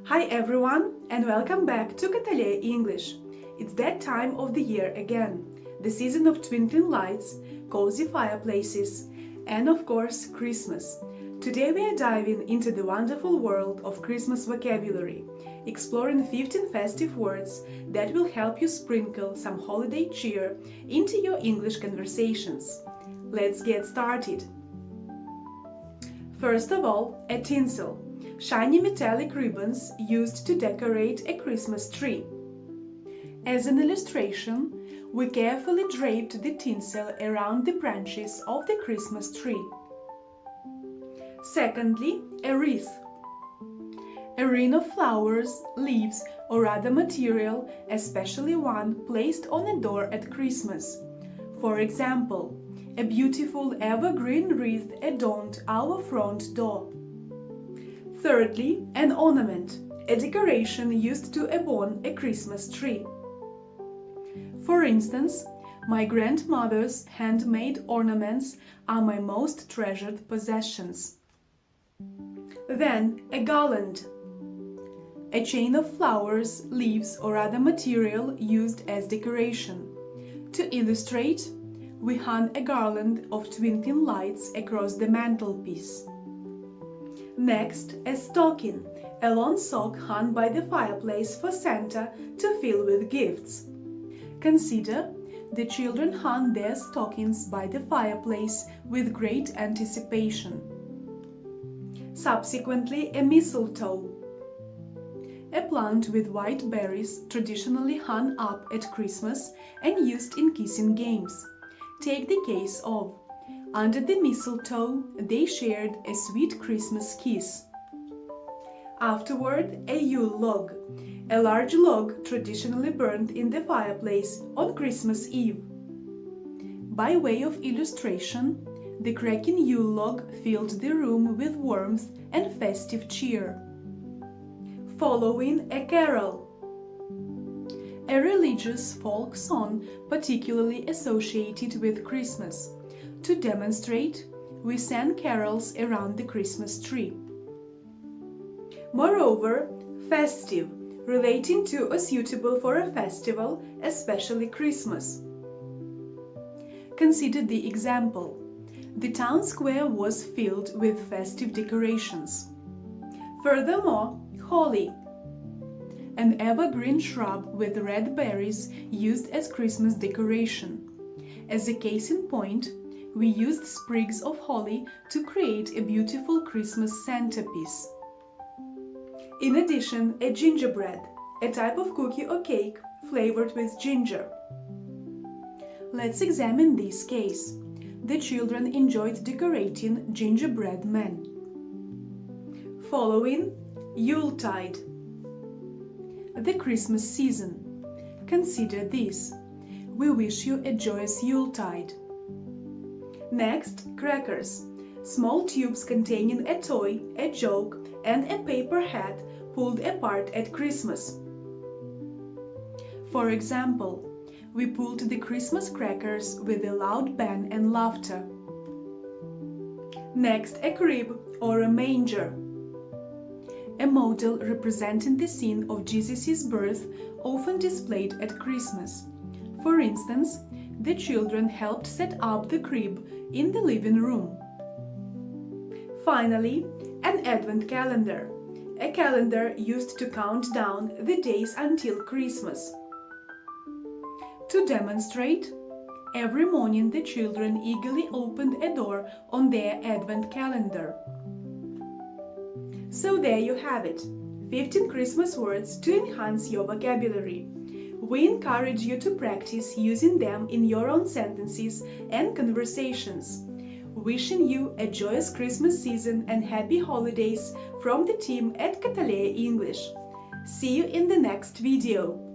Hi everyone, and welcome back to Cattaleya English. It's that time of the year again, the season of twinkling lights, cozy fireplaces, and of course Christmas. Today we are diving into the wonderful world of Christmas vocabulary, exploring 15 festive words that will help you sprinkle some holiday cheer into your English conversations. Let's get started. First of all, a tinsel. Shiny metallic ribbons used to decorate a Christmas tree. As an illustration, we carefully draped the tinsel around the branches of the Christmas tree. Secondly, a wreath. A ring of flowers, leaves, or other material, especially one placed on a door at Christmas. For example, a beautiful evergreen wreath adorned our front door. Thirdly, an ornament, a decoration used to adorn a Christmas tree. For instance, my grandmother's handmade ornaments are my most treasured possessions. Then, a garland, a chain of flowers, leaves, or other material used as decoration. To illustrate, we hung a garland of twinkling lights across the mantelpiece. Next, a stocking, a long sock hung by the fireplace for Santa to fill with gifts. Consider, the children hung their stockings by the fireplace with great anticipation. Subsequently, a mistletoe, a plant with white berries traditionally hung up at Christmas and used in kissing games. Take the case of under the mistletoe, they shared a sweet Christmas kiss. Afterward, a Yule log, a large log traditionally burned in the fireplace on Christmas Eve. By way of illustration, the cracking Yule log filled the room with warmth and festive cheer. Following, a carol, a religious folk song particularly associated with Christmas. To demonstrate, we sang carols around the Christmas tree. Moreover, festive, relating to or suitable for a festival, especially Christmas. Consider the example. The town square was filled with festive decorations. Furthermore, holly, an evergreen shrub with red berries used as Christmas decoration. As a case in point, we used sprigs of holly to create a beautiful Christmas centerpiece. In addition, a gingerbread, a type of cookie or cake flavored with ginger. Let's examine this case. The children enjoyed decorating gingerbread men. Following, Yuletide, the Christmas season. Consider this. We wish you a joyous Yuletide. Next, crackers, small tubes containing a toy, a joke, and a paper hat pulled apart at Christmas. For example, we pulled the Christmas crackers with a loud bang and laughter. Next, a crib or a manger, a model representing the scene of Jesus' birth, often displayed at Christmas. For instance, the children helped set up the crib in the living room. Finally, an advent calendar, a calendar used to count down the days until Christmas. To demonstrate, every morning the children eagerly opened a door on their advent calendar. So there you have it, 15 Christmas words to enhance your vocabulary. We encourage you to practice using them in your own sentences and conversations. Wishing you a joyous Christmas season and happy holidays from the team at Cattaleya English. See you in the next video.